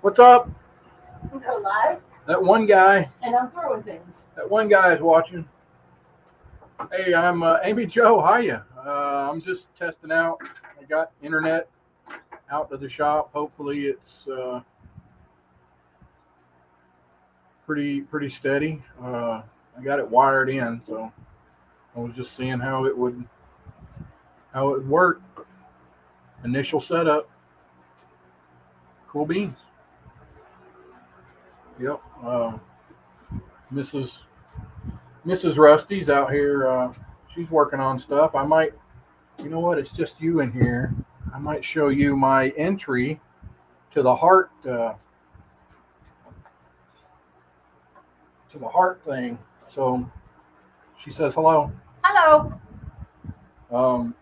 What's up? Go live, That one guy. and I'm throwing things. That one guy is watching. Hey, I'm Amy Joe. Hiya. I'm just testing out. I got internet out to the shop. Hopefully, it's pretty steady. I got it wired in, so I was just seeing how it would work. Initial setup. Cool beans. Yep. Mrs. Mrs. Rusty's out here. She's working on stuff. I might. You know what? It's just you in here. I might show you my entry to the heart thing. So she says hello. Hello. Um,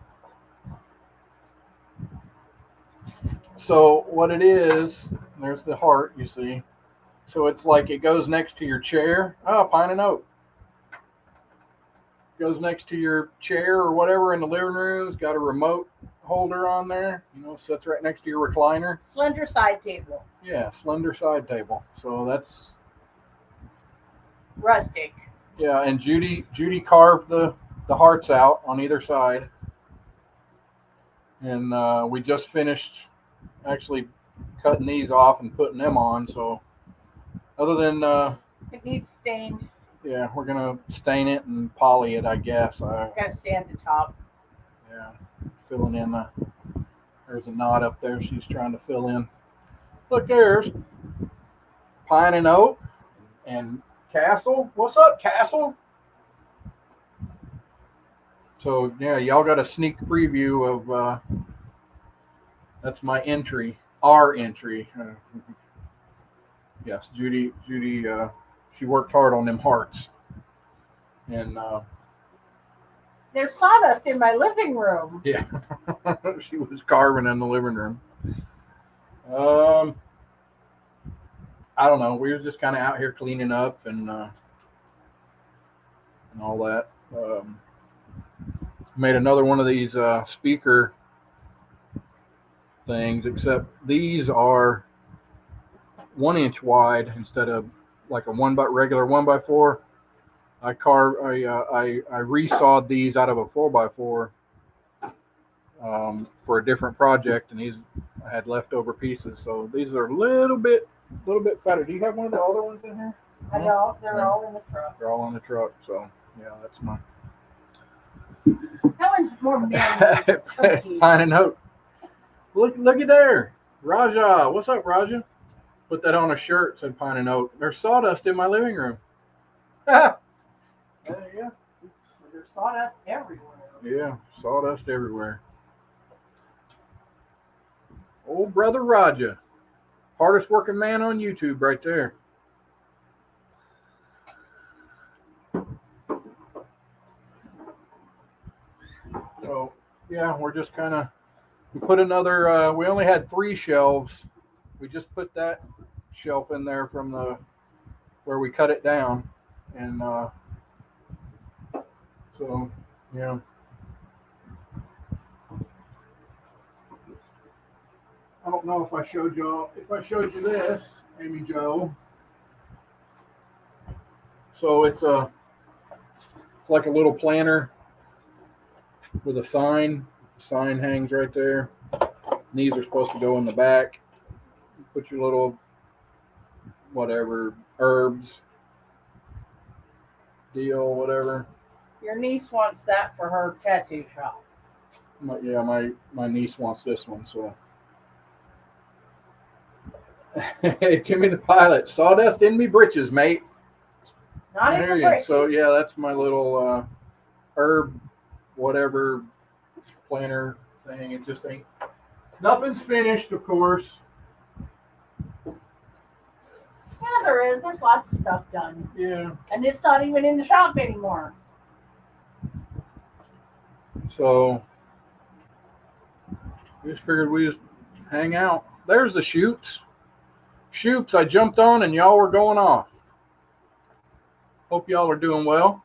so what it is? There's the heart. You see. So it's like it goes next to your chair. Oh, pine and oak. Goes next to your chair or whatever in the living room. It's got a remote holder on there. Sits right next to your recliner. Slender side table. Yeah, slender side table. So that's Rustic. yeah. And Judy carved the hearts out on either side, and we just finished actually cutting these off and putting them on. So other than It needs stained. yeah, we're gonna stain it and poly it, I guess. Gotta sand the top. Yeah, filling in there's a knot up there she's trying to fill in. Look, there's pine and oak and Castle. What's up, Castle? So yeah, y'all got a sneak preview of that's my entry, our entry. Yes, Judy, she worked hard on them hearts, and There's sawdust in my living room. yeah, she was carving in the living room. Um, I don't know. We was just kind of out here cleaning up and all that. Made another one of these speaker things, except these are 1 inch wide instead of like a regular 1x4. I resawed these out of a 4x4 for a different project, and I had leftover pieces, so these are a little bit fatter. Do you have one of the other ones in here? I know. They're all in the truck. They're all in the truck, so yeah, that's my That one's more manly. Chunky. pine and oak. Look at there, Raja. What's up, Raja? Put that on a shirt. Said pine and oak. There's sawdust in my living room. There you go. There's sawdust everywhere. Yeah, sawdust everywhere. Old brother Raja, hardest working man on YouTube, right there. So yeah, we're just kind of. We put another. We only had 3 shelves. We just put that shelf in there from where we cut it down, and so yeah. I don't know if I showed y'all. If I showed you this, Amy Joe. So it's like a little planter with a sign. The sign hangs right there. And these are supposed to go in the back. Put your little whatever herbs deal, whatever. Your niece wants that for her tattoo shop. My niece wants this one, so. Hey, Timmy the Pilot, sawdust in me britches, mate. Not in There the you go. britches. So yeah, that's my little herb, whatever planter thing. It just ain't. Nothing's finished, of course. Yeah, there is. There's lots of stuff done. Yeah. And it's not even in the shop anymore. So we just figured we just hang out. There's the shoots. Shoots I jumped on and y'all were going off. Hope y'all are doing well.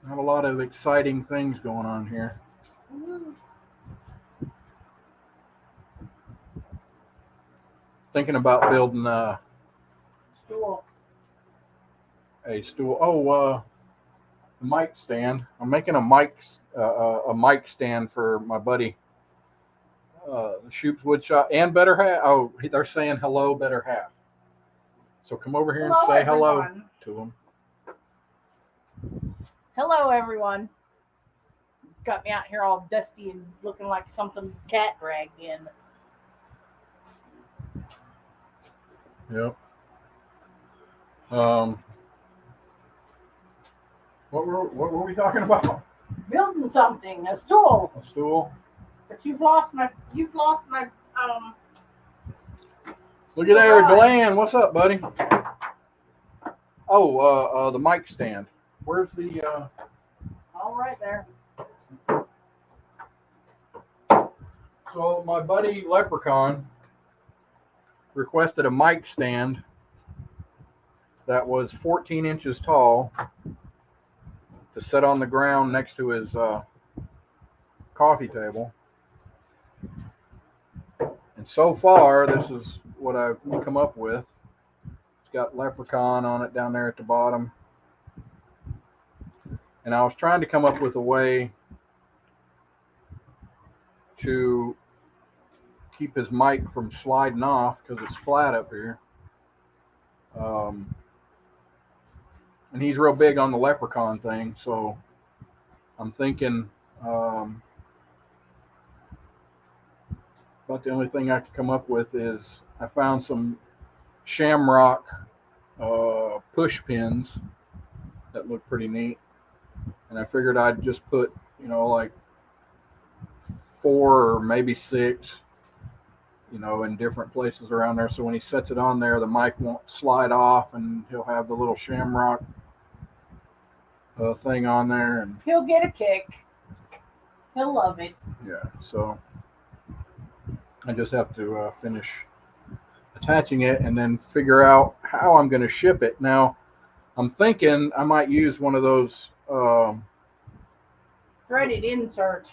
Not a lot of exciting things going on here. Thinking about building Stool. a stool. Oh, the mic stand. I'm making a mic stand for my buddy, the Shoop's Woodshop and Better Half. Oh, they're saying hello, Better Half. So come over here and say hello to them. Hello, everyone. It's got me out here all dusty and looking like something cat dragged in. Yep. What were we talking about? Building something, a stool. A stool. But you've lost my Look at there, Deland. What's up, buddy? Oh, the mic stand. Where's the all right there. So my buddy Leprechaun requested a mic stand that was 14 inches tall to sit on the ground next to his coffee table. And so far, this is what I've come up with. It's got Leprechaun on it down there at the bottom. And I was trying to come up with a way to keep his mic from sliding off because it's flat up here. And he's real big on the Leprechaun thing, so I'm thinking about the only thing I could come up with is I found some shamrock push pins that look pretty neat, and I figured I'd just put, like 4 or maybe 6, in different places around there, so when he sets it on there, the mic won't slide off, and he'll have the little shamrock thing on there, and He'll get a kick. He'll love it. yeah, so I just have to finish attaching it and then figure out how I'm going to ship it. Now, I'm thinking I might use one of those Threaded insert.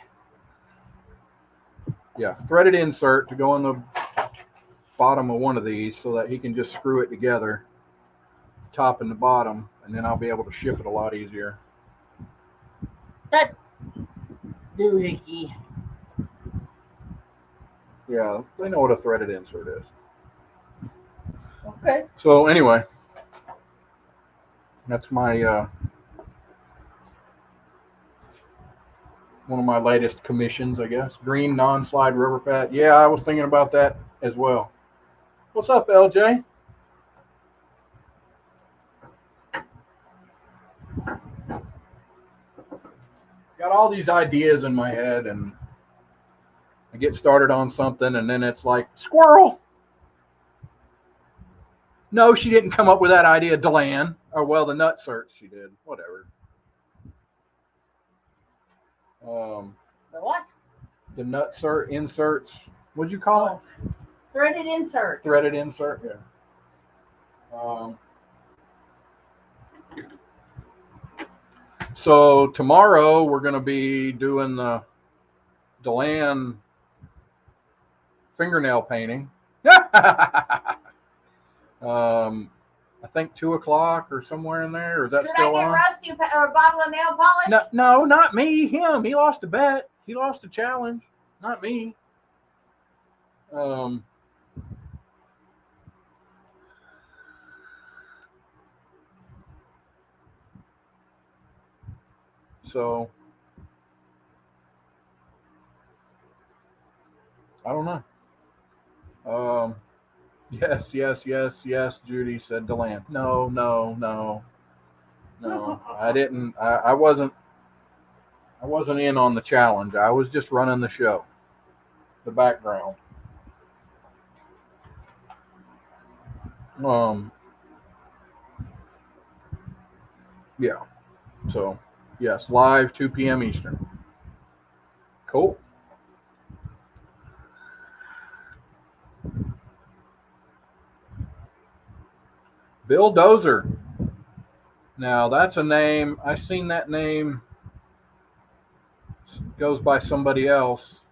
Threaded insert to go on the bottom of one of these so that he can just screw it together, top and the bottom, and then I'll be able to ship it a lot easier. That doohickey. Yeah, they know what a threaded insert is. Okay. So anyway, that's my one of my latest commissions, I guess. Green non-slide rubber pad. Yeah, I was thinking about that as well. What's up, LJ? Got all these ideas in my head, and I get started on something, and then it's like, squirrel! No, she didn't come up with that idea, Deland. Or, well, the nut certs she did. Whatever. The what? The nut cert inserts. What'd you call it? Threaded insert. Threaded insert, yeah. So tomorrow we're going to be doing the Deland fingernail painting. I think 2:00 or somewhere in there. Or is that Should still I get on? Rusty or a bottle of nail polish? No, not me. Him. He lost a bet. He lost a challenge. Not me. So I don't know. Yes, Judy said Deland. No. I didn't. I wasn't in on the challenge. I was just running the show, the background. Yeah. So, yes, live 2 p.m. Eastern. Cool. Bill Dozer. Now, that's a name. I've seen that name goes by somebody else.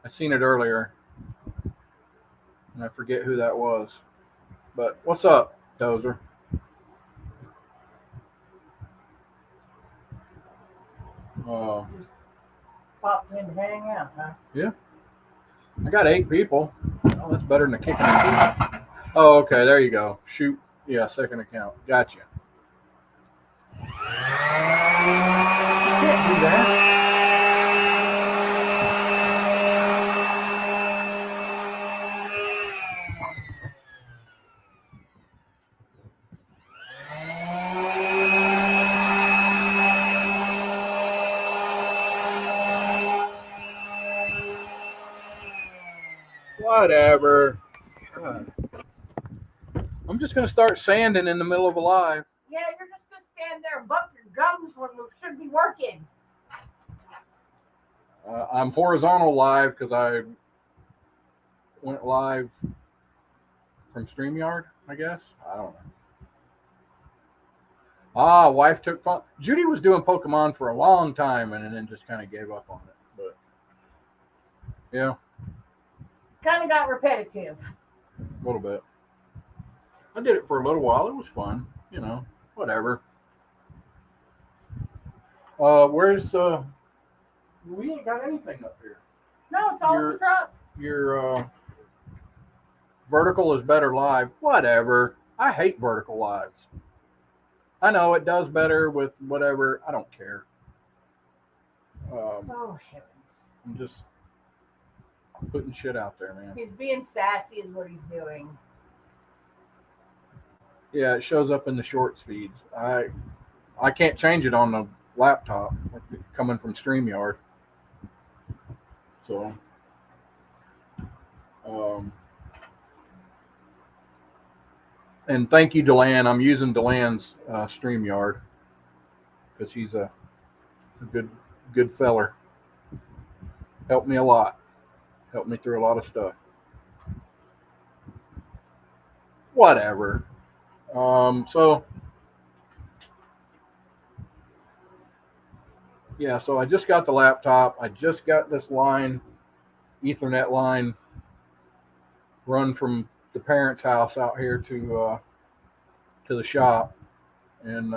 I seen it earlier, and I forget who that was. But what's up, Dozer? Uh, Just popped in to hang out, huh? yeah, I got 8 people. Oh, that's better than a kicking a teeth. Oh, okay, there you go. Shoot, yeah, second account. Gotcha. You can't do that. Whatever. God. I'm just gonna start sanding in the middle of a live. Yeah, you're just gonna stand there and buck your gums when we should be working. I'm horizontal live because I went live from StreamYard, I guess. I don't know. Wife took fun. Judy was doing Pokemon for a long time and then just kind of gave up on it. But yeah, Kind of got repetitive. a little bit. I did it for a little while. It was fun, whatever. Where's we ain't got anything up here. No, it's all in the truck. Your vertical is better live. Whatever. I hate vertical lives. I know it does better with whatever. I don't care. Oh heavens! I'm just putting shit out there, man. He's being sassy, is what he's doing. Yeah, it shows up in the shorts feeds. I can't change it on the laptop coming from StreamYard. So, and thank you, Delan. I'm using Delan's StreamYard because he's a good feller. Helped me a lot. Helped me through a lot of stuff. Whatever. So I just got the laptop. I just got this Ethernet line, run from the parents' house out here to the shop, and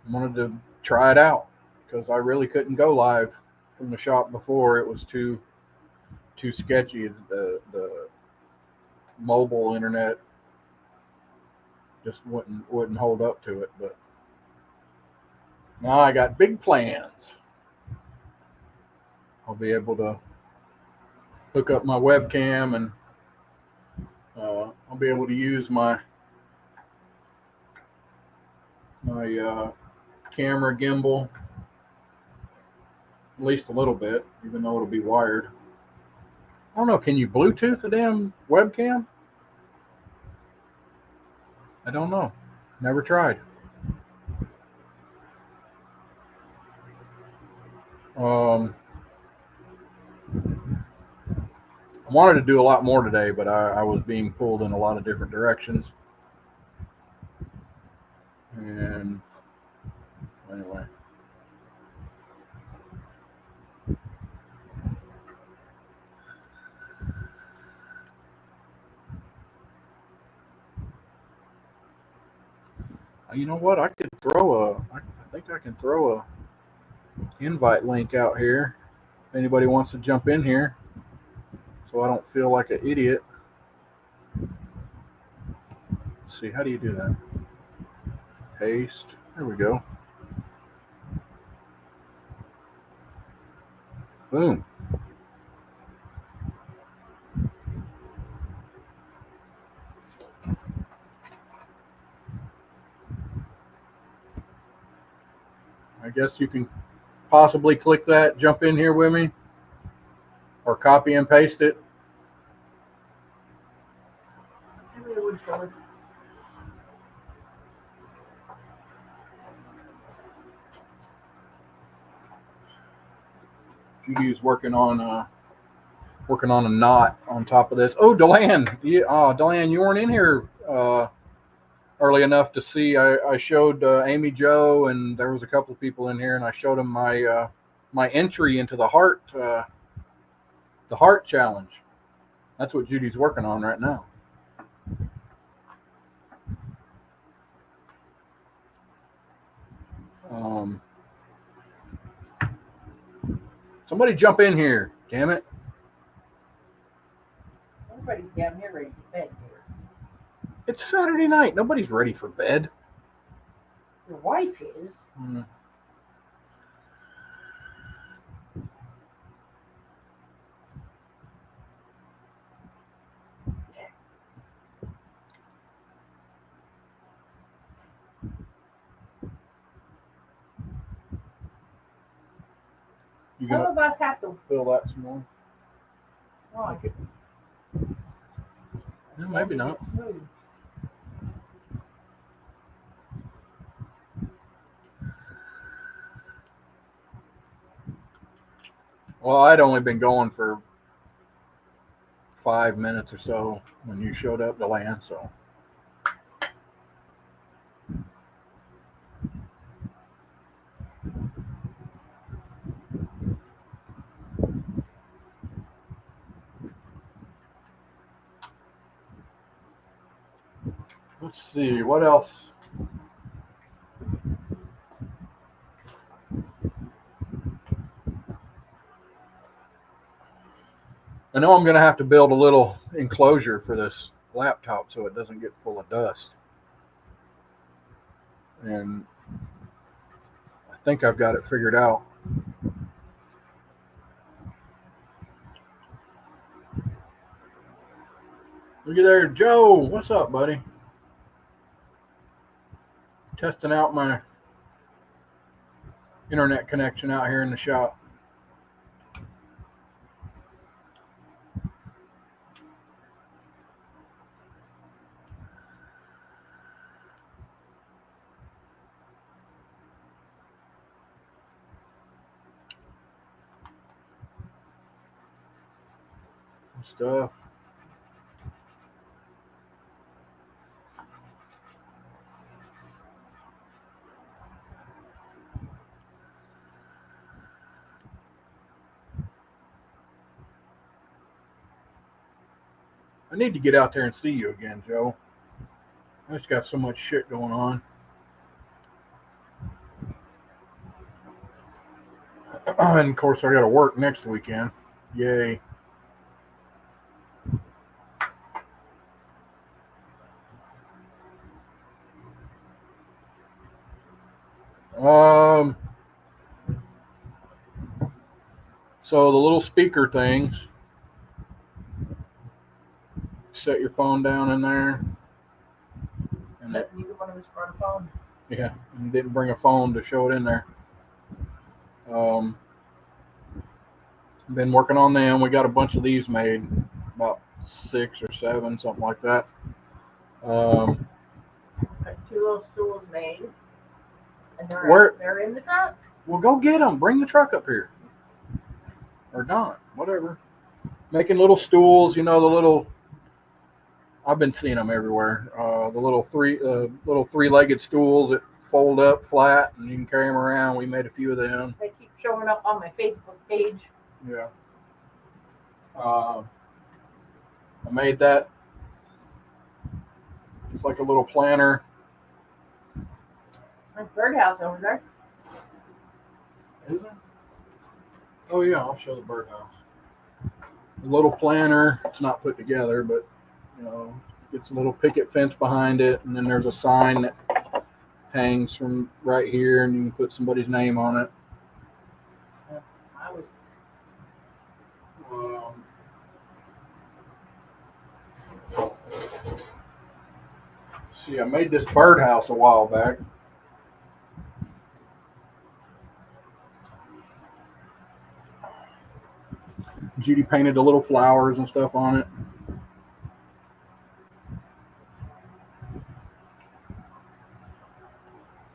wanted to try it out because I really couldn't go live from the shop before. It was too sketchy. The mobile internet just wouldn't hold up to it. But now I got big plans. I'll be able to hook up my webcam and I'll be able to use my camera gimbal at least a little bit, even though it'll be wired. I don't know. Can you Bluetooth a damn webcam? I don't know. Never tried. I wanted to do a lot more today, but I was being pulled in a lot of different directions. And anyway. You know what? I think I can throw a invite link out here. If anybody wants to jump in here, so I don't feel like an idiot. Let's see, how do you do that? Paste. There we go. Boom. I guess you can possibly click that, jump in here with me, or copy and paste it. Judy's working on a knot on top of this. Oh, Delan, Delan, you weren't in here early enough to see. I showed Amy Joe, and there was a couple of people in here, and I showed them my entry into the heart challenge. That's what Judy's working on right now. Somebody jump in here, damn it. Everybody's down here ready for bed here. It's Saturday night. Nobody's ready for bed. Your wife is. You Some gonna of us have to. fill that some more? Why? No, maybe not. Well, I'd only been going for 5 minutes or so when you showed up to land, so. Let's see, what else? I know I'm going to have to build a little enclosure for this laptop so it doesn't get full of dust. And I think I've got it figured out. Look at there, Joe. What's up, buddy? Testing out my internet connection out here in the shop. Stuff. I need to get out there and see you again, Joe. I just got so much shit going on. And of course, I got to work next weekend. Yay. So the little speaker things, set your phone down in there. And But neither one of us brought a phone. yeah, and didn't bring a phone to show it in there. Been working on them. We got a bunch of these made, about 6 or 7, something like that. Got 2 little stools made. And they're in the truck. Well, go get them. Bring the truck up here. Or not, whatever. Making little stools, the little. I've been seeing them everywhere. The little three-legged stools that fold up flat and you can carry them around. We made a few of them. They keep showing up on my Facebook page. Yeah. I made that. It's like a little planter. There's birdhouse over there. Is it? Oh yeah, I'll show the birdhouse. A little planter. It's not put together, but gets a little picket fence behind it, and then there's a sign that hangs from right here, and you can put somebody's name on it. I was. See, I made this birdhouse a while back. Judy painted the little flowers and stuff on it.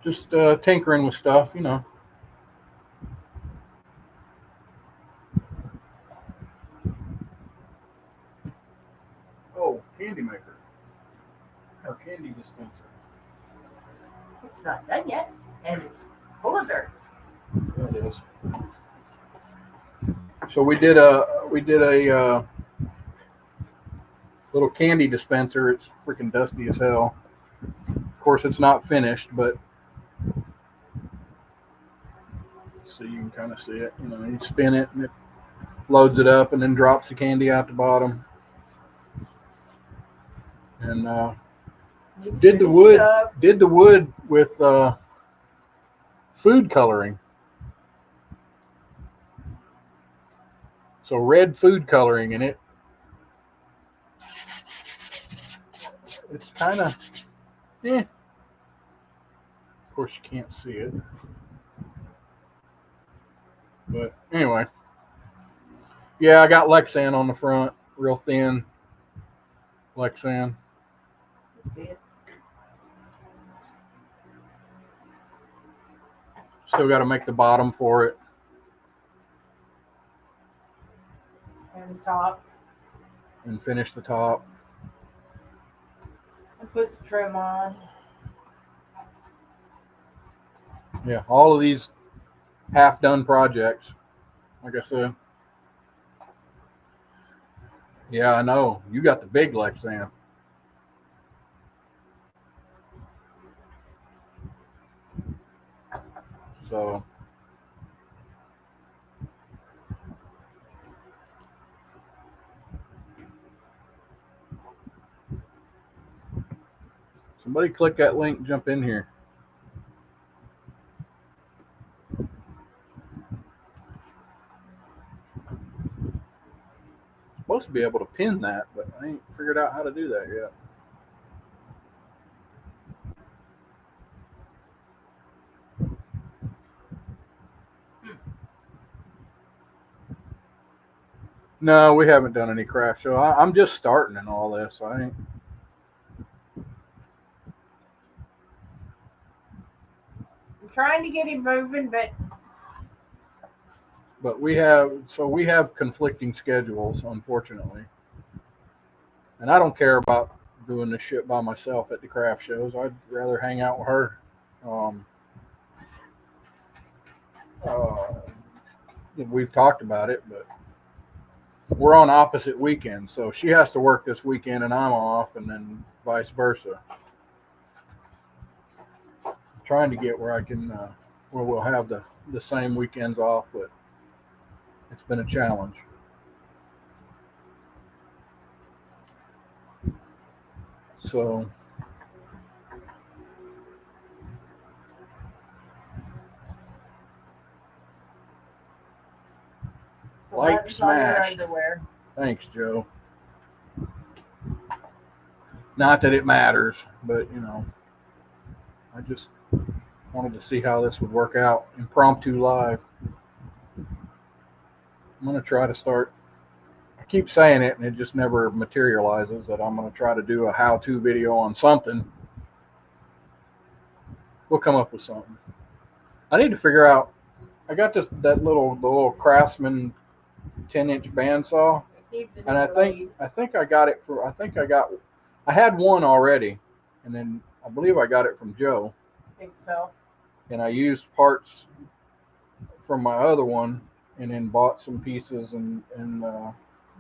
Just tinkering with stuff, Oh, candy maker. Or candy dispenser. It's not done yet, and it's full of dirt. It is. So we did a little candy dispenser. It's freaking dusty as hell. Of course, it's not finished, but so you can kind of see it. You know, you spin it and it loads it up, and then drops the candy out the bottom. And did the wood with food coloring. So red food coloring in it. It's kind of, Of course, you can't see it. But anyway. Yeah, I got Lexan on the front. Real thin Lexan. You see it? Still got to make the bottom for it. And the top. And finish the top. And put the trim on. Yeah, all of these half-done projects. Like I said. Yeah, I know. You got the big Lexan. So somebody click that link, jump in here. Supposed to be able to pin that, but I ain't figured out how to do that yet. No, we haven't done any craft show. I'm just starting in all this. I ain't. I'm trying to get him moving, But we have conflicting schedules, unfortunately. And I don't care about doing this shit by myself at the craft shows. I'd rather hang out with her. We've talked about it, but we're on opposite weekends, so she has to work this weekend and I'm off, and then vice versa. I'm trying to get where I can, where we'll have the same weekends off, but it's been a challenge. So like smashed. Thanks, Joe. Not that it matters, but I just wanted to see how this would work out. Impromptu live. I'm going to try to start. I keep saying it and it just never materializes, that I'm going to try to do a how-to video on something. We'll come up with something. I need to figure out. I got the little Craftsman 10-inch bandsaw, and I think I got it for. I had one already, and then I believe I got it from Joe. I think so. And I used parts from my other one, and then bought some pieces and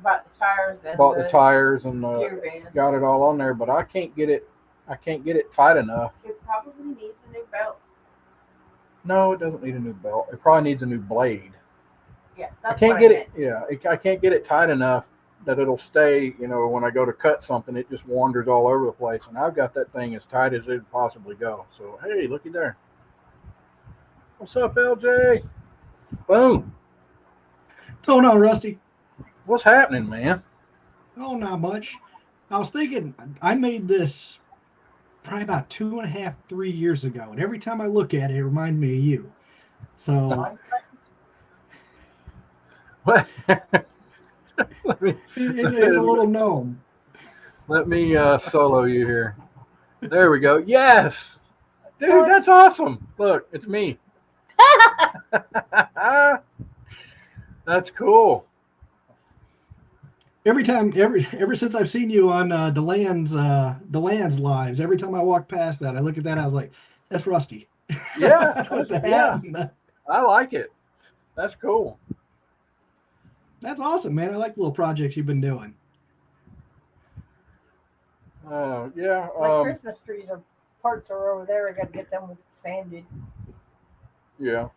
bought the tires and gear band. Got it all on there, but I can't get it tight enough. It probably needs a new belt. No, it doesn't need a new belt. It probably needs a new blade. Yeah, I can't get it. Yeah, I can't get it tight enough that it'll stay. When I go to cut something, it just wanders all over the place. And I've got that thing as tight as it could possibly go. So hey, looky there. What's up, LJ? Boom. What's going on, Rusty? What's happening, man? Oh, not much. I was thinking I made this probably about 2.5, 3 years ago, and every time I look at it, it reminds me of you. So what? It's a little gnome. Let me solo you here. There we go. Yes, dude, that's awesome. Look, it's me. That's cool. Every time, ever since I've seen you on the lands lives, every time I walk past that, I look at that, I was like, That's Rusty. Yeah, With the hat yeah, and the- I like it. That's cool. That's awesome, man. I like the little projects you've been doing. Yeah. My Christmas trees are parts are over there. I got to get them sanded. Yeah.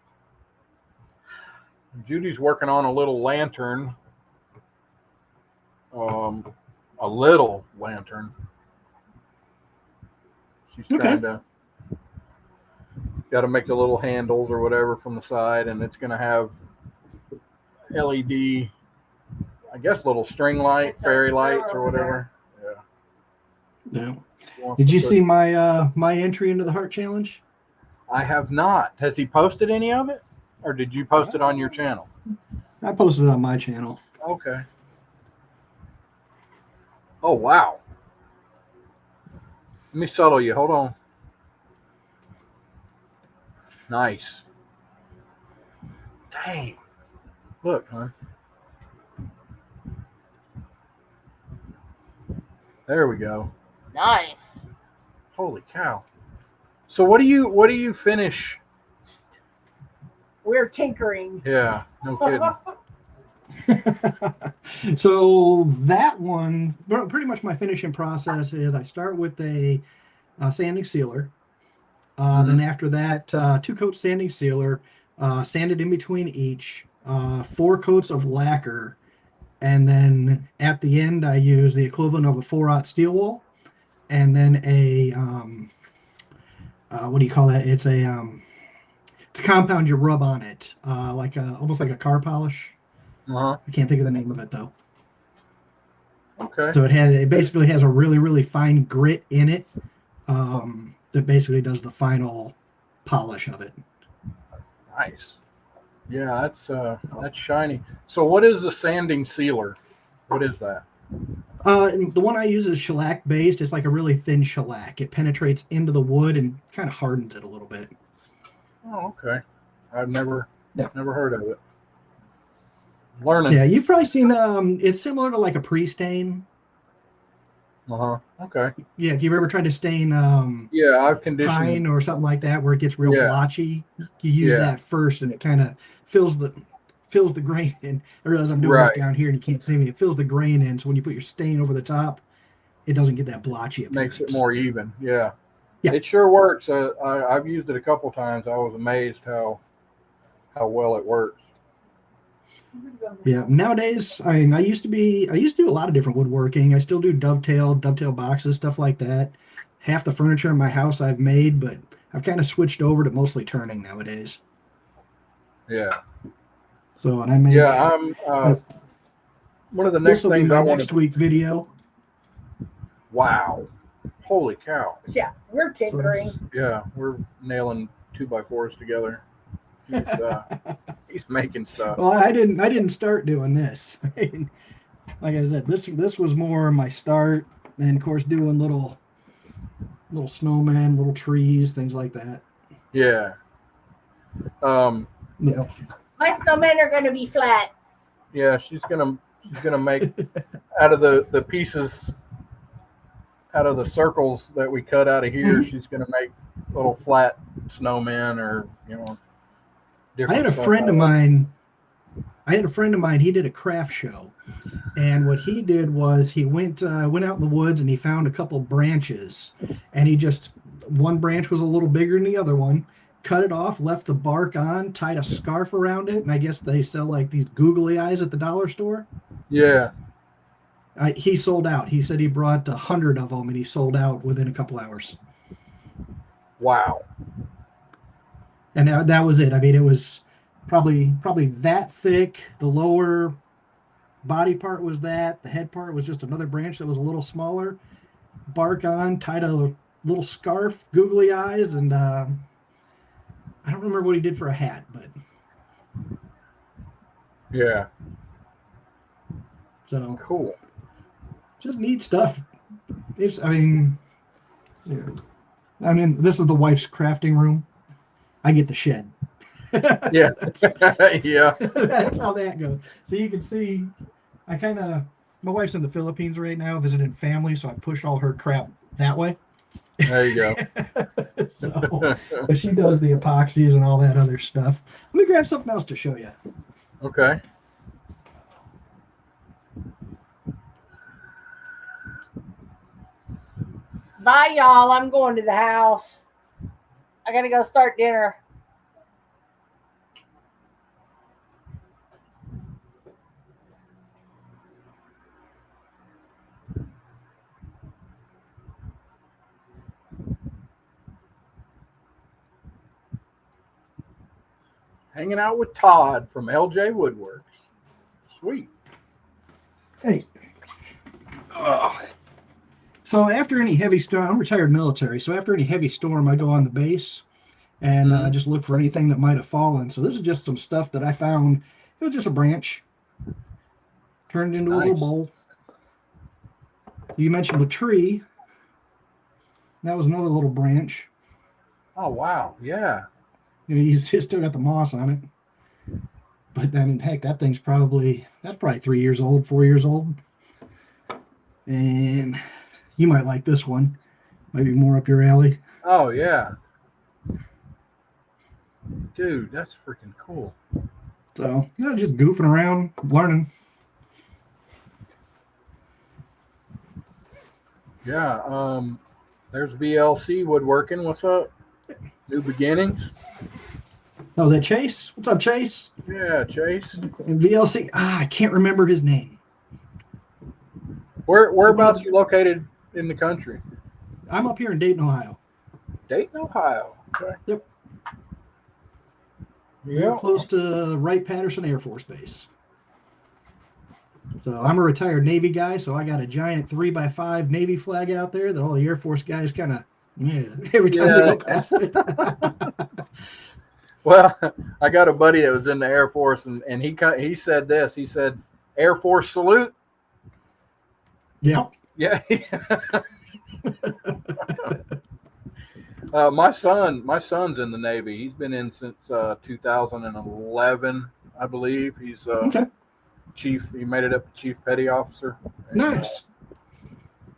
Judy's working on a little lantern. A little lantern. She's Okay. trying to got to make the little handles or whatever from the side, and it's going to have LED, I guess, little string light, It's fairy over lights or over whatever. Yeah. She wants Did to you put- see my entry into the Heart Challenge? I have not. Has he posted any of it, or did you post it on your channel? I posted it on my channel. Okay. Oh wow. Let me settle you. Hold on. Nice. Dang. Look, huh? There we go. Nice. Holy cow. So what do you finish? We're tinkering. Yeah, no kidding. So that one, pretty much my finishing process is I start with a sanding sealer. Then after that, 2-coat sanding sealer, sanded in between each, 4 coats of lacquer, and then at the end I use the equivalent of a 4/0 steel wool, and then a what do you call that? It's a compound you rub on it, almost like a car polish. Uh-huh. I can't think of the name of it though. Okay. So it basically has a really, really fine grit in it that basically does the final polish of it. Nice. Yeah, that's shiny. So what is the sanding sealer? What is that? The one I use is shellac based. It's like a really thin shellac. It penetrates into the wood and kind of hardens it a little bit. Oh, okay. I've never Yeah. heard of it. Learning. Yeah, you've probably seen it's similar to like a pre-stain. Uh-huh. Okay. Yeah, if you've ever tried to stain Yeah, I've conditioned. pine or something like that where it gets real Yeah. blotchy, you use Yeah. that first and it kind of fills the grain in. I realize I'm doing this Right. down here and you can't see me. It fills the grain in, so when you put your stain over the top, it doesn't get that blotchy appearance. Makes it more even. Yeah. Yeah. It sure works. I've used it a couple times. I was amazed how well it works. Yeah. Nowadays, I mean, I used to do a lot of different woodworking. I still do dovetail boxes, stuff like that. Half the furniture in my house I've made, but I've kind of switched over to mostly turning nowadays. Yeah. So, and I make Yeah, I'm one of the next this will be things my I want next to. week video. Wow. Holy cow. Yeah, we're tinkering. Yeah, we're nailing 2x4s together. He's making stuff. Well, I didn't start doing this. Like I said, this was more my start, and of course doing little snowmen, little trees, things like that. Yeah. Yeah. My snowmen are going to be flat. Yeah, she's gonna make out of the pieces, out of the circles that we cut out of here. Mhm. She's gonna make little flat snowmen, or I different. had a stuff friend out of mine. He did a craft show, and what he did was he went out in the woods and he found a couple branches, and one branch was a little bigger than the other one. Cut it off, left the bark on, tied a scarf around it, and I guess they sell like these googly eyes at the dollar store. Yeah. He sold out. He said he brought 100 of them, and he sold out within a couple hours. Wow. And that was it. I mean, it was probably that thick. The lower body part was that. The head part was just another branch that was a little smaller. Bark on, tied a little scarf, googly eyes, and I don't remember what he did for a hat, but Yeah. so Cool. just neat stuff. This is the wife's crafting room. I get the shed. Yeah. that's, Yeah. that's how that goes. So you can see, my wife's in the Philippines right now visiting family, so I push all her crap that way. There you go. So, but she does the epoxies and all that other stuff. Let me grab something else to show you. Okay. Bye, y'all. I'm going to the house. I gotta go start dinner. Hanging out with Todd from LJ Woodworks. Sweet. Hey. Oh. So after any heavy storm, I'm retired military. So after any heavy storm, I go on the base and just look for anything that might have fallen. So this is just some stuff that I found. It was just a branch turned into a little bowl. You mentioned a tree. That was another little branch. Oh, wow. Yeah. You know, he's still got the moss on it. But I mean, heck, that's probably 3 years old, 4 years old. And you might like this one. Maybe more up your alley. Oh, yeah. Dude, that's freaking cool. So, yeah, just goofing around, learning. Yeah. There's VLC Woodworking. What's up? New beginnings. Oh, that Chase? What's up, Chase? Yeah, Chase. And VLC. I can't remember his name. Whereabouts you located in the country? I'm up here in Dayton, Ohio. Dayton, Ohio. Okay. Yep. Yeah. We're close to Wright-Patterson Air Force Base. So I'm a retired Navy guy, so I got a giant 3x5 Navy flag out there that all the Air Force guys kind of, every time they go past it. Well, I got a buddy that was in the Air Force, and he said this. He said, "Air Force salute." Yep. Yeah. My son's in the Navy. He's been in since 2011, I believe. He's Okay. chief. He made it up to chief petty officer. And, Nice.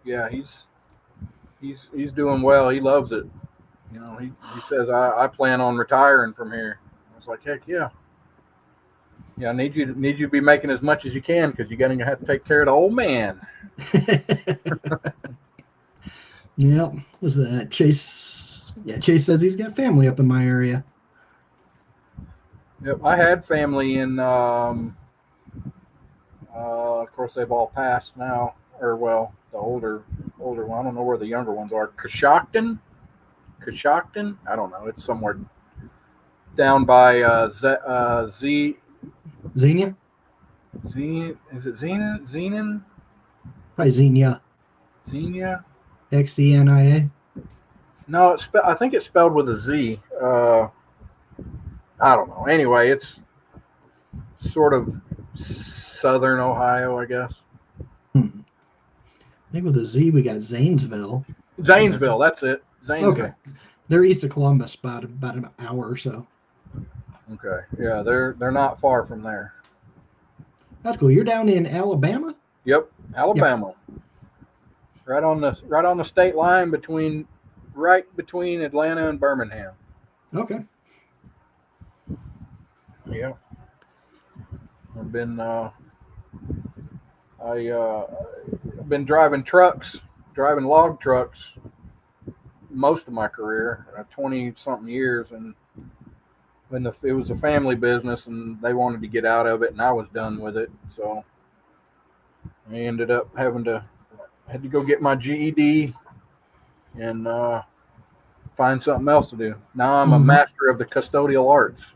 yeah, he's doing well. He loves it. You know, he says I plan on retiring from here. I was like, heck yeah. Yeah, I need you to be making as much as you can because you're gonna have to take care of the old man. Yep. Was that Chase? Yeah, Chase says he's got family up in my area. Yep, I had family in. Of course, they've all passed now, or well, the older one. I don't know where the younger ones are. Coshocton. I don't know. It's somewhere down by Xenia? Is it Zenon? Probably Xenia. Xenia? Xenia. No, I think it's spelled with a Z. I don't know. Anyway, it's sort of southern Ohio, I guess. I think with a Z, we got Zanesville. Zanesville, that's it. Zanesville. Okay. They're east of Columbus, about an hour or so. Okay. Yeah, they're not far from there. That's cool. You're down in Alabama? Yep, Alabama. Yep. Right on the state line between Atlanta and Birmingham. Okay. Yeah. I've been I've been driving log trucks most of my career, 20-something years, and when it was a family business and they wanted to get out of it and I was done with it, so I ended up had to go get my GED and find something else to do. Now I'm a master of the custodial arts.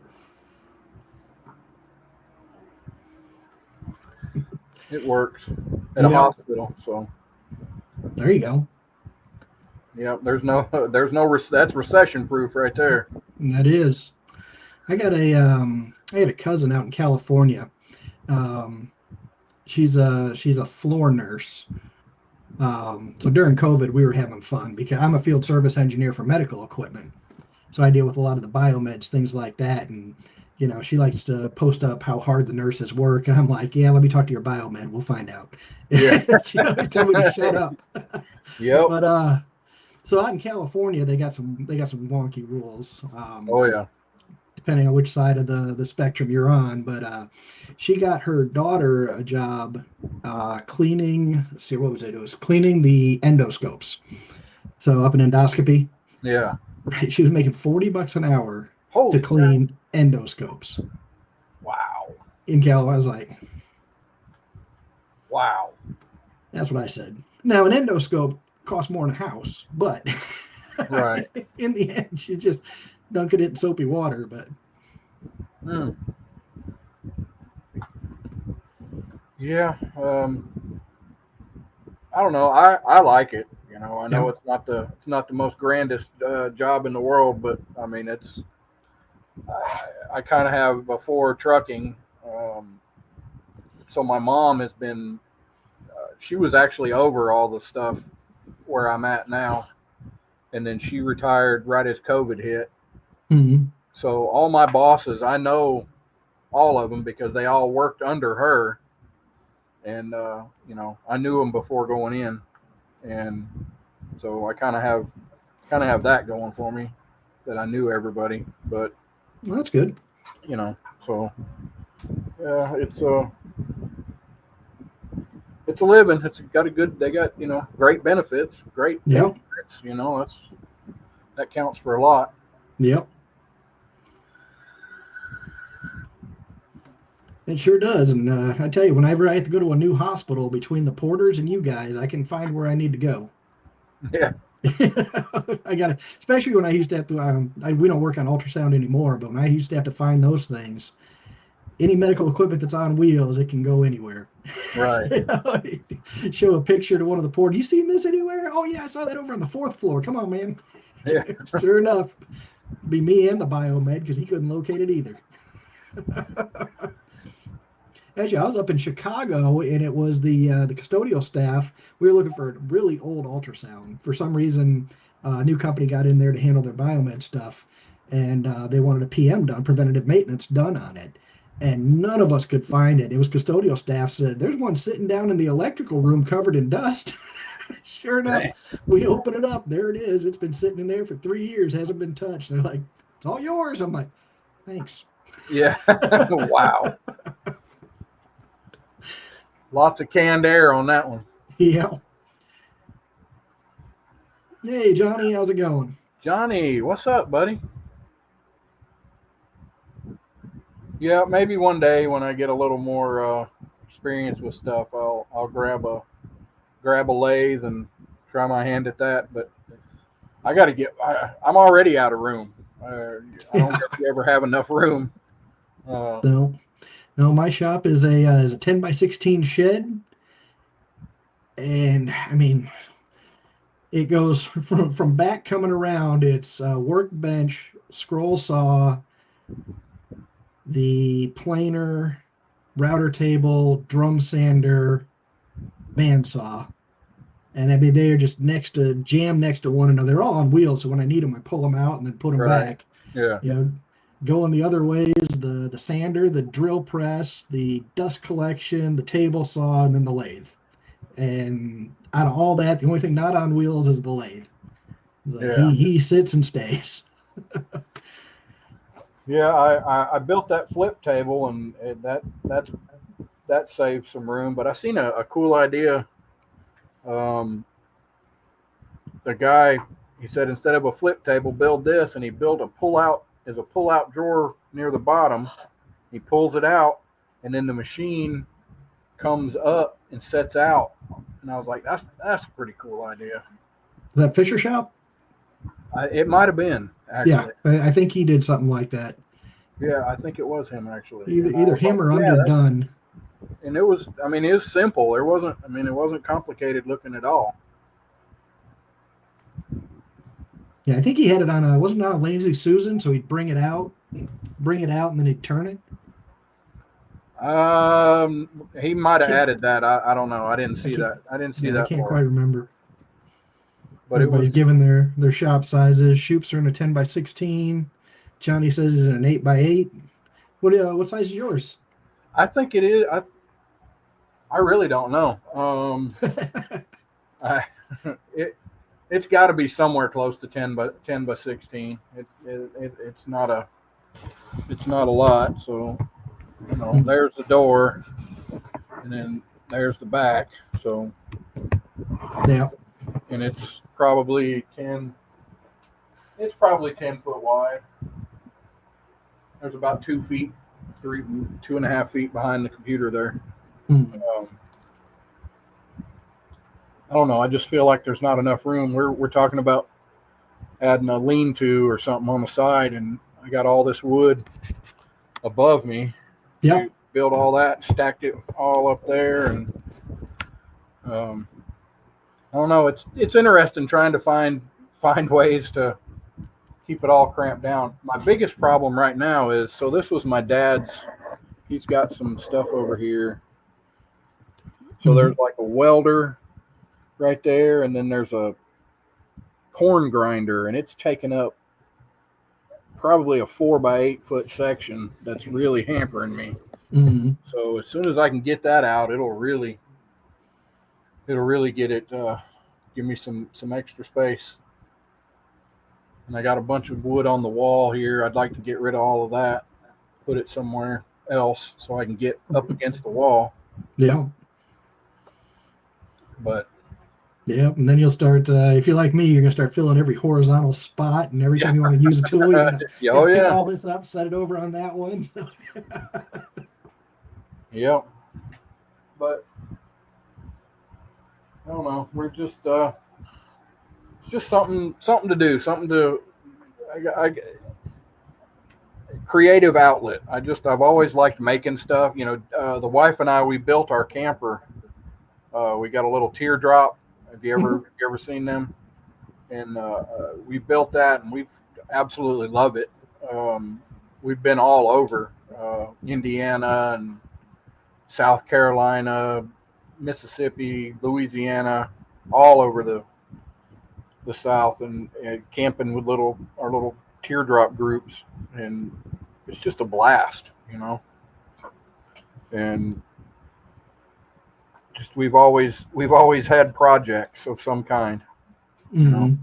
It works at a hospital, so there you go. Yep, that's recession proof right there. And that is. I had a cousin out in California. She's a floor nurse. So during COVID, we were having fun because I'm a field service engineer for medical equipment. So I deal with a lot of the biomeds, things like that. And, she likes to post up how hard the nurses work. And I'm like, yeah, let me talk to your biomed. We'll find out. Yeah. Tell me to shut up. Yep. But So out in California, they got some wonky rules. Oh yeah. Depending on which side of the spectrum you're on. But she got her daughter a job cleaning. Let's see, what was it? It was cleaning the endoscopes. So up an endoscopy, Yeah. right? She was making $40 an hour Holy to clean endoscopes wow. in California. I was like, Wow. that's what I said. Now an endoscope costs more than a house, but Right. in the end, she just dunking it in soapy water. But Mm. Yeah. I don't know. I like it. You know, I know yeah, it's not the most grandest job in the world, but I mean, I kind of have before trucking. So my mom has been. She was actually over all the stuff where I'm at now, and then she retired right as COVID hit. mm-hmm. So all my bosses, I know all of them because they all worked under her, and you know, I knew them before going in, and so I kind of have that going for me that I knew everybody. But Well, that's good. you know, so yeah, it's a living. It's got a good. They got great benefits, great Yep, insurance. That counts for a lot. yep. It sure does. And I tell you, whenever I have to go to a new hospital between the porters and you guys, I can find where I need to go. Yeah, I got to, especially when I used to have to, we don't work on ultrasound anymore, but when I used to have to find those things, any medical equipment that's on wheels, it can go anywhere. right. Show a picture to one of the porters. You seen this anywhere? Oh, yeah, I saw that over on the 4th floor. Come on, man. Yeah, Sure enough, be me and the biomed because he couldn't locate it either. Actually, I was up in Chicago, and it was the custodial staff. We were looking for a really old ultrasound. For some reason, a new company got in there to handle their biomed stuff, and they wanted a PM done, preventative maintenance done on it. And none of us could find it. It was custodial staff said, "There's one sitting down in the electrical room covered in dust." Sure enough, dang. we open it up. There it is. It's been sitting in there for 3 years, hasn't been touched. They're like, "It's all yours." I'm like, "Thanks." Yeah. Wow. Lots of canned air on that one. Yeah. Hey, Johnny, how's it going? Johnny, what's up, buddy? Yeah, maybe one day when I get a little more experience with stuff, I'll grab a lathe and try my hand at that. But I got to get. I'm already out of room. I don't think you ever have enough room. No, no, my shop is a 10 by 16 shed, and I mean it goes from back coming around. It's workbench, scroll saw, the planer, router table, drum sander, bandsaw, and I mean they are just jammed next to one another. They're all on wheels, so when I need them, I pull them out and then put them Right. back. Yeah. You know, going the other way is the sander, the drill press, the dust collection, the table saw, and then the lathe. And out of all that, the only thing not on wheels is the lathe. Yeah. He sits and stays. Yeah. I built that flip table, and that saved some room. But I seen a cool idea. The guy, he said, instead of a flip table, build this, and he built a pull out drawer near the bottom. He pulls it out, and then the machine comes up and sets out. And I was like, that's a pretty cool idea. Is that Fisher Shop? It might have been actually. Yeah, I think he did something like that. Yeah, I think it was him actually. Either him or Underdone. And it was, I mean, it was simple. It wasn't complicated looking at all. Yeah, I think he had it on wasn't it on Lazy Susan, so he'd bring it out, and then he'd turn it. He might have added that. I don't know. I didn't see that. I didn't see that. I can't part. quite remember. But everybody's it was given their shop sizes. Shoops are in a 10 by 16. Johnny says is in an 8 by 8. What size is yours? I think it is. I really don't know. it's got to be somewhere close to 10 by 16. It's not a lot. So there's the door, and then there's the back. So Yeah. and it's probably 10. It's probably 10 foot wide. There's about 2 feet, 2.5 feet behind the computer there. I don't know. I just feel like there's not enough room. We're talking about adding a lean-to or something on the side, and I got all this wood above me. Yep. Built all that, stacked it all up there, and I don't know. It's interesting trying to find ways to keep it all cramped down. My biggest problem right now is, so this was my dad's. He's got some stuff over here. So there's like a welder right there, and then there's a corn grinder, and it's taken up probably a 4 by 8 foot section that's really hampering me. So as soon as I can get that out, it'll really get it, give me some extra space. And I got a bunch of wood on the wall here. I'd like to get rid of all of that, put it somewhere else so I can get up against the wall. Yeah. But yeah, and then you'll start, if you're like me, you're going to start filling every horizontal spot, and every time you want to use a tool, you're going to pick all this up, set it over on that one. Yep. But I don't know. We're just it's just something to do, creative outlet. I've always liked making stuff. The wife and I, we built our camper. We got a little teardrop. Have you ever seen them? And we built that, and we absolutely love it. We've been all over Indiana and South Carolina, Mississippi, Louisiana, all over the South, and camping with our little teardrop groups, and it's just a blast, And just we've always had projects of some kind, And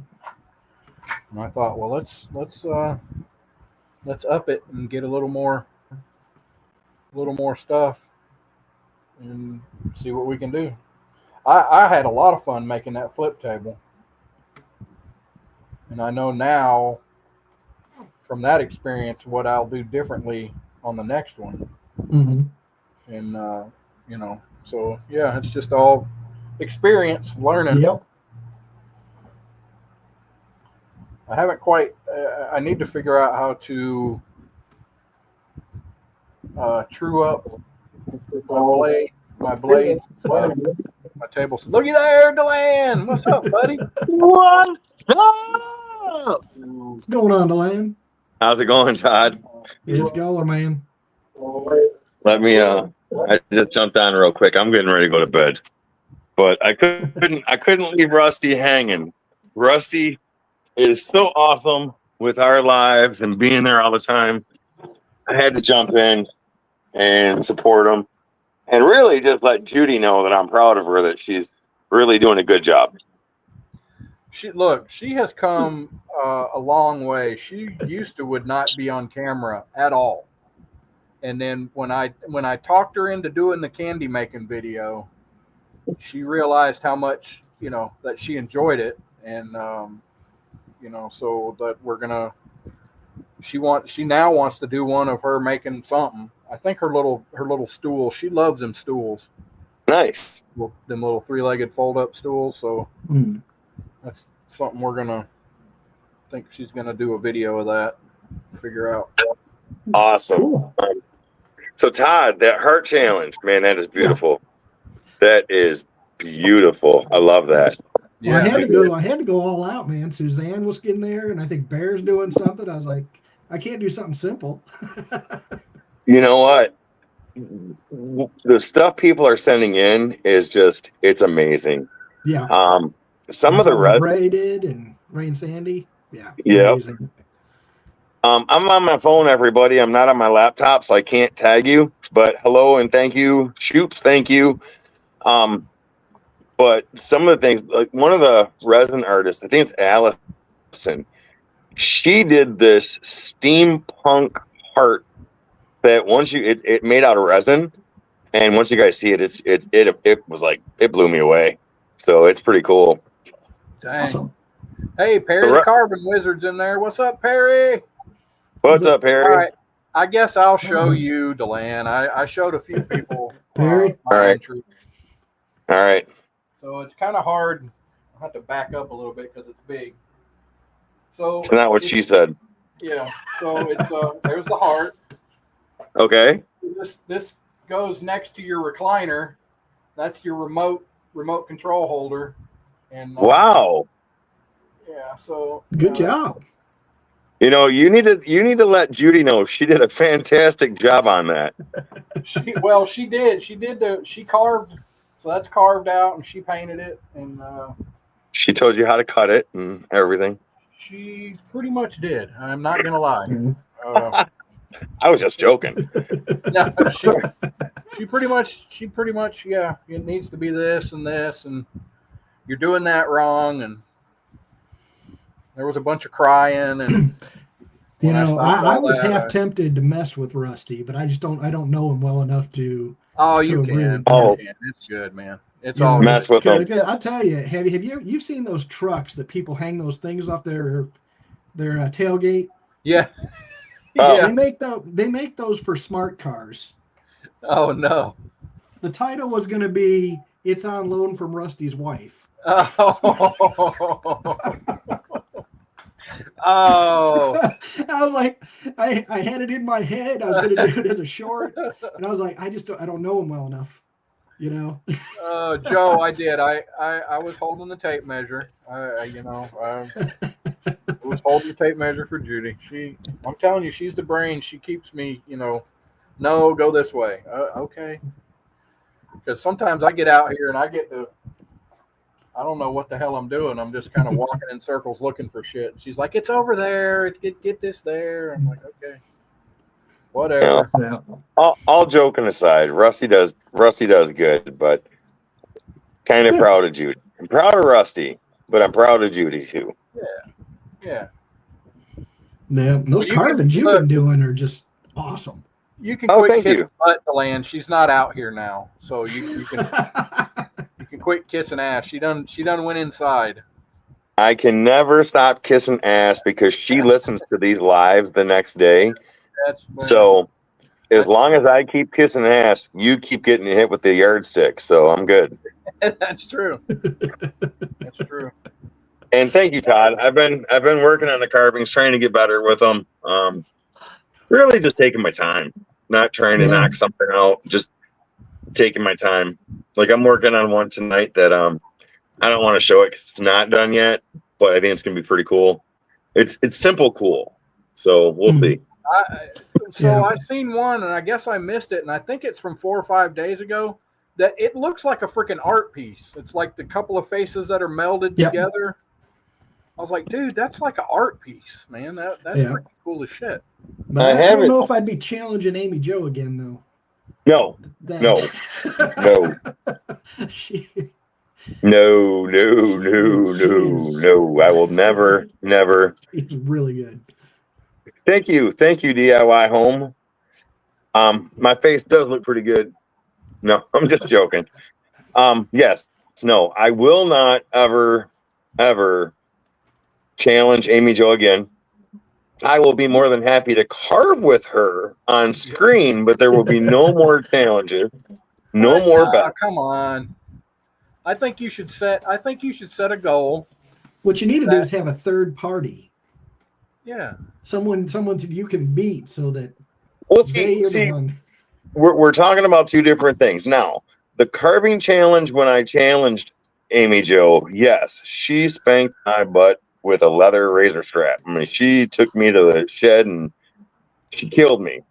I thought, well, let's up it and get a little more stuff and see what we can do. I had a lot of fun making that flip table, and I know now from that experience what I'll do differently on the next one. And so yeah, it's just all experience, learning. Yep. I haven't quite. I need to figure out how to true up my blades, my tables. Looky there, Deland. What's up, buddy? What's up? What's going on, Deland? How's it going, Todd? It's going, man. Let me. I just jumped on real quick. I'm getting ready to go to bed, but I couldn't leave Rusty hanging. Rusty is so awesome with our lives and being there all the time. I had to jump in and support him, and really just let Judy know that I'm proud of her, that she's really doing a good job. She has come a long way. She would not be on camera at all. And then when I talked her into doing the candy making video, she realized how much, that she enjoyed it. And, so that she now wants to do one of her making something. I think her little stool, she loves them stools. Nice. Them little 3-legged fold up stools. So that's something think she's going to do a video of that, figure out. Awesome. Cool. So Todd, that heart challenge, man, that is beautiful. That is beautiful. I love that. Well, Yeah, I had to go all out, man. Suzanne was getting there, and I think Bear's doing something. I was like, I can't do something simple. You know what? The stuff people are sending in is just, it's amazing. Yeah. Some of the Ray did, and Ray and Sandy. Yeah. Yeah. Amazing. I'm on my phone, everybody. I'm not on my laptop, so I can't tag you. But hello and thank you. Shoops, thank you. But some of the things, like one of the resin artists, I think it's Allison, she did this steampunk heart that once you it made out of resin, and once you guys see it, it was like it blew me away. So it's pretty cool. Dang. Awesome. Hey, Perry So the Carbon Wizard's in there. What's up, Perry? What's up, Harry? All right. I guess I'll show you, Deland. I showed a few people Perry? my All right. entry. All right. So it's kind of hard. I'll have to back up a little bit because it's big. So It's not what she said. Yeah. So it's there's the heart. Okay. This goes next to your recliner. That's your remote control holder. And Wow. yeah. So Good job. You know, you need to let Judy know she did a fantastic job on that. She did. She carved. So that's carved out, and she painted it, and She told you how to cut it and everything. she pretty much did. I'm not gonna lie. I was just joking. No, she pretty much, yeah. It needs to be this, and you're doing that wrong, and there was a bunch of crying, and You when I know, stopped I all was that, half tempted to mess with Rusty, but I don't know him well enough to. Oh, you So can. really- You can. It's good, man. It's you know, all Mess with them. I'll tell you, have you've seen those trucks that people hang those things off their tailgate? yeah. Oh. Yeah. They make those for smart cars. Oh no. The title was going to be "It's on loan from Rusty's wife." Oh. Oh. I was like, I had it in my head. I was going to do it as a short, and I was like, I don't know him well enough, you know. Joe, I did. I was holding the tape measure. I was holding the tape measure for Judy. I'm telling you, she's the brain. She keeps me, no, go this way. Okay. Because sometimes I get out here and I don't know what the hell I'm doing. I'm just kind of walking in circles looking for shit. She's like, it's over there. Get this there. I'm like, okay, whatever. Yeah. All joking aside, Rusty does good, but kind of proud of Judy. I'm proud of Rusty, but I'm proud of Judy too. Yeah. Yeah, those You carvings can you've put- been doing are just awesome. You can Oh, quit thank kissing you. butt to land. She's not out here now, so you can quit kissing ass. She done went inside. I can never stop kissing ass because she listens to these lives the next day. So as long as I keep kissing ass, you keep getting hit with the yardstick. So I'm good. That's true. That's true. And thank you, Todd. I've been working on the carvings, trying to get better with them. Really just taking my time, not trying to knock something out, just taking my time. Like I'm working on one tonight that I don't want to show it because it's not done yet, but I think it's gonna be pretty cool. It's simple cool, so we'll see. I seen one, and I guess I missed it, and I think it's from 4 or 5 days ago. That it looks like a freaking art piece. It's like the couple of faces that are melded together. I was like, dude, that's like an art piece, man. That's freaking cool as shit. But I don't know if I'd be challenging Amy Jo again, though. No. No. I will never. It's really good. Thank you, DIY Home. My face does look pretty good. No, I'm just joking. Yes, no, I will not ever challenge Amy Jo again. I will be more than happy to carve with her on screen, but there will be no more challenges, no more bets. Come on. I think you should set a goal. What you need to do is have a third party. Yeah. Someone you can beat so that we're talking about two different things. Now, the carving challenge, when I challenged Amy Jo, yes, she spanked my butt with a leather razor strap. I mean, she took me to the shed and she killed me.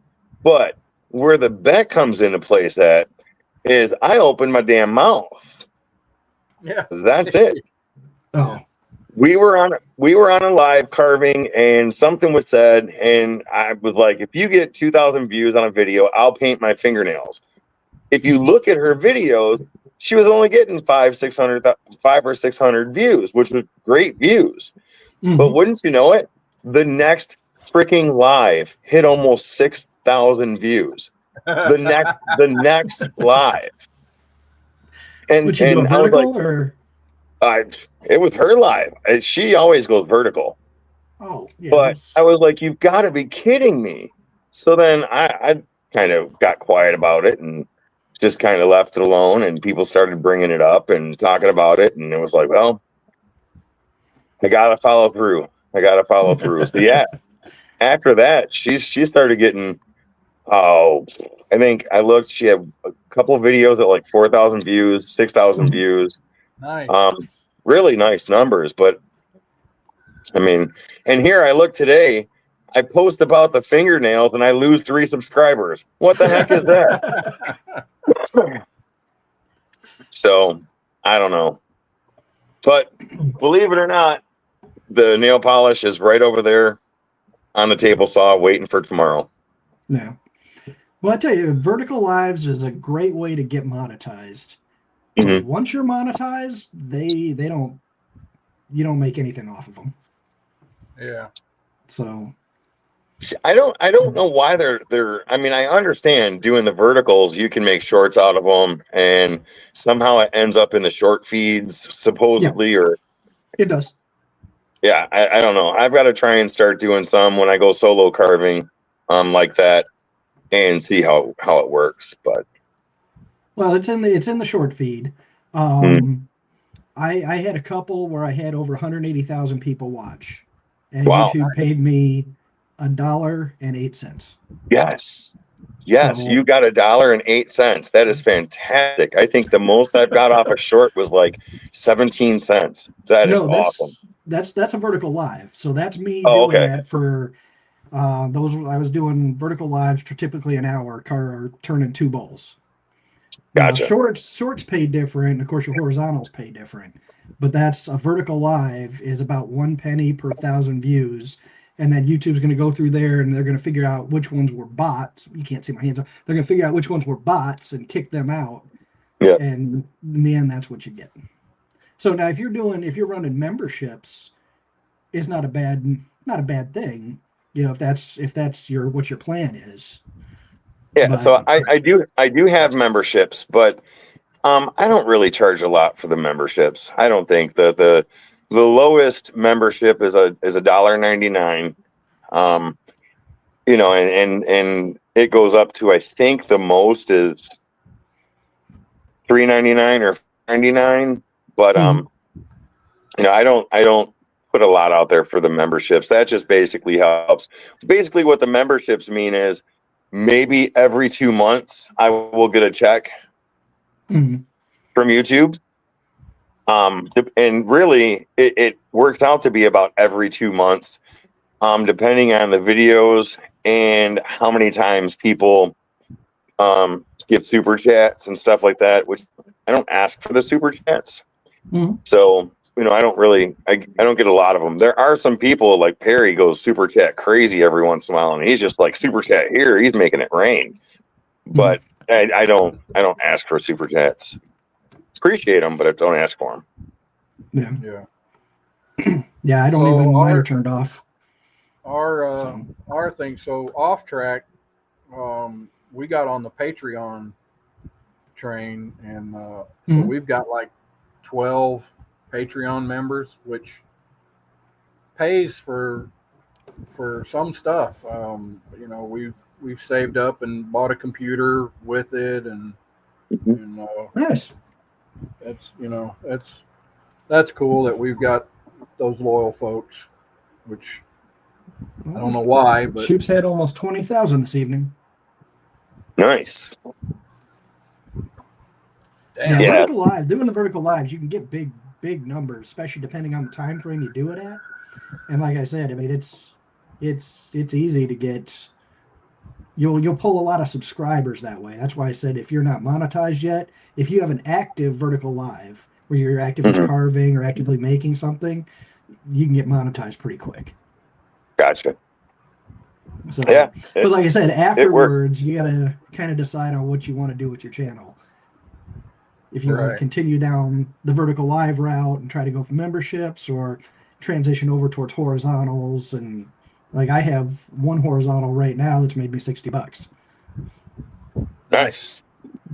But where the bet comes into place at is I opened my damn mouth. Yeah. That's it. Oh. We were on a live carving and something was said and I was like, if you get 2,000 views on a video, I'll paint my fingernails. If you look at her videos, she was only getting 5 or 600 views, which was great views. But wouldn't you know it, the next freaking live hit almost 6,000 views. The next live. Would she do a And I was like, vertical or? it was her live. She always goes vertical. Oh, yeah. But I was like, you've got to be kidding me. So then I kind of got quiet about it and just kind of left it alone. And people started bringing it up and talking about it. And it was like, well, I got to follow through. So yeah, after that, she started getting, I think I looked, she had a couple of videos at like 4,000 views, 6,000 views. Nice. Really nice numbers. But I mean, and here I look today, I post about the fingernails and I lose 3 subscribers. What the heck is that? So I don't know. But believe it or not, the nail polish is right over there on the table saw waiting for tomorrow. Yeah. Well, I tell you, vertical lives is a great way to get monetized. But once you're monetized, you don't make anything off of them. Yeah. So I don't know why they're I mean, I understand doing the verticals, you can make shorts out of them and somehow it ends up in the short feeds supposedly, or it does. Yeah, I don't know. I've got to try and start doing some when I go solo carving like that and see how it works. But well, it's in the short feed. I had a couple where I had over 180,000 people watch, and wow. YouTube paid me $1.08. Yes, So, you got $1.08. That is fantastic. I think the most I've got off a short was like 17 cents. That is awesome. That's a vertical live. So that's me doing that for those. I was doing vertical lives for typically an hour, turning 2 bowls. Gotcha. Shorts pay different. And of course, your horizontals pay different. But that's a vertical live is about 1 penny per 1,000 views. And then YouTube's going to go through there and they're going to figure out which ones were bots. You can't see my hands. They're going to figure out which ones were bots and kick them out. Yeah. And in the end, that's what you get. So now, if you're running memberships, it's not a bad thing. You know, if that's what your plan is. Yeah. So I do have memberships, but I don't really charge a lot for the memberships. I don't think the lowest membership is $1.99. You know, and it goes up to, I think the most is $3.99 or $4.99. But you know, I don't put a lot out there for the memberships. That just basically helps. Basically, what the memberships mean is maybe every 2 months I will get a check from YouTube. And really, it works out to be about every 2 months, depending on the videos and how many times people give super chats and stuff like that, which I don't ask for the super chats. So, you know, I don't get a lot of them. There are some people like Perry goes super chat crazy every once in a while, and he's just like, super chat here, he's making it rain. But I don't ask for super chats. Appreciate them, but I don't ask for them. Yeah. Yeah, I don't even mine are turned off. Our thing. So off track, we got on the Patreon train, and so we've got like 12 Patreon members, which pays for some stuff. You know, we've saved up and bought a computer with it, and nice. That's cool that we've got those loyal folks, which I don't know why, but Shoop's had almost 20,000 this evening. Nice. Damn. Yeah, doing the vertical lives, you can get big numbers, especially depending on the time frame you do it at. And like I said, I mean, it's easy to get. You'll pull a lot of subscribers that way. That's why I said if you're not monetized yet, if you have an active vertical live where you're actively carving or actively making something, you can get monetized pretty quick. Gotcha. So, but like I said, afterwards, you got to kind of decide on what you want to do with your channel. if you want to Right. continue down the vertical live route and try to go for memberships or transition over towards horizontals. And like I have one horizontal right now that's made me $60. Nice.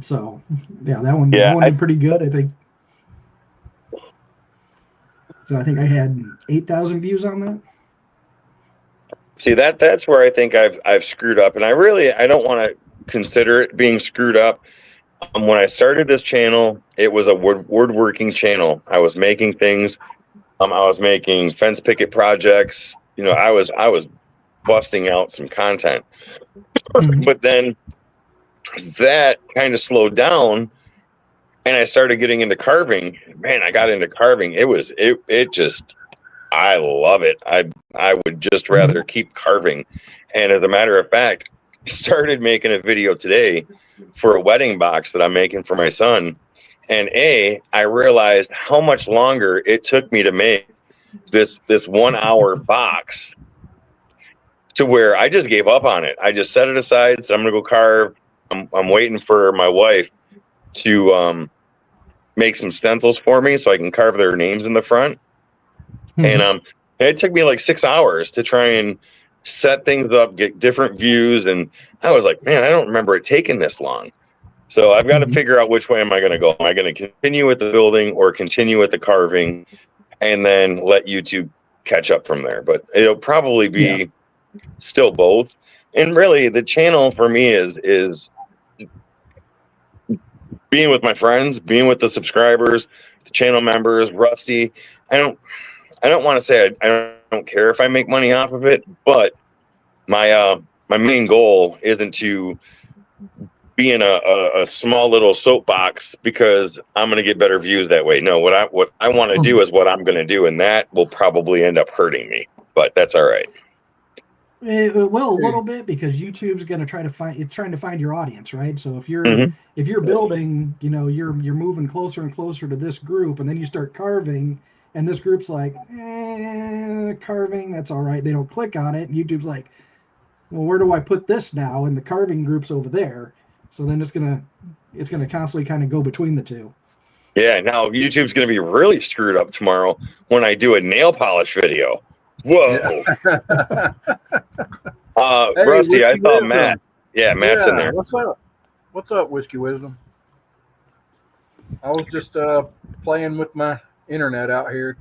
So yeah, that one Yeah, did pretty good, I think. So I think I had 8,000 views on that. See, that's where I think I've screwed up, and I don't want to consider it being screwed up. When I started this channel, it was a woodworking channel. I was making things. I was making fence picket projects. You know, I was busting out some content, but then that kind of slowed down, and I started getting into carving. Man, I got into carving. It just, I love it. I would just rather keep carving. And as a matter of fact, I started making a video today for a wedding box that I'm making for my son. And I realized how much longer it took me to make this 1 hour box, to where I just gave up on it. I just set it aside. So I'm gonna go carve. I'm waiting for my wife to make some stencils for me so I can carve their names in the front. And it took me like 6 hours to try and set things up, get different views, and I was like, man, I don't remember it taking this long. So I've got to figure out which way am I going to go. Am I going to continue with the building or continue with the carving, and then let YouTube catch up from there? But it'll probably be still both. And really, the channel for me is being with my friends, being with the subscribers, the channel members, Rusty. I don't want to say I don't care if I make money off of it, but my main goal isn't to be in a small little soapbox because I'm going to get better views that way. No, what I want to do is what I'm going to do, and that will probably end up hurting me, but that's all right. Well, a little bit, because YouTube's going to trying to find your audience, right? So if you're building, you know, you're moving closer and closer to this group, and then you start carving, and this group's like, carving, that's all right. They don't click on it. And YouTube's like, well, where do I put this now? And the carving group's over there. So then it's gonna constantly kind of go between the two. Yeah, now YouTube's gonna be really screwed up tomorrow when I do a nail polish video. Whoa. Hey, Rusty, Whiskey I thought Wisdom. Matt. Yeah, Matt's in there. What's up? What's up, Whiskey Wisdom? I was just playing with my internet out here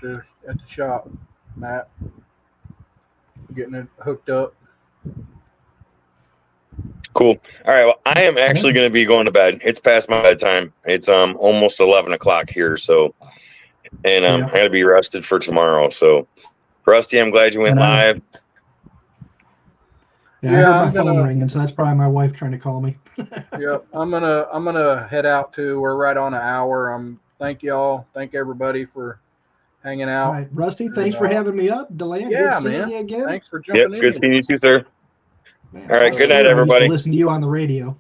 at the shop, Matt. Getting it hooked up. Cool. All right. Well, I am actually going to be going to bed. It's past my bedtime. It's almost 11 o'clock here. So, and I got to be rested for tomorrow. So, Rusty, I'm glad you went live. Yeah, I heard my phone ringing, so that's probably my wife trying to call me. Yep, I'm gonna head out too. We're right on an hour. Thank y'all. Thank everybody for hanging out. All right, Rusty, thanks for having me up. Deland, yeah, good man. seeing you again. Thanks for jumping in. Good seeing you too, sir. Man, all right, good night, everybody. I used to listen to you on the radio.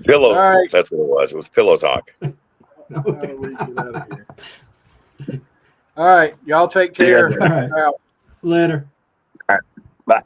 Pillow. All right. That's what it was. It was pillow talk. All right, y'all take care. All right. Later. All right. Bye.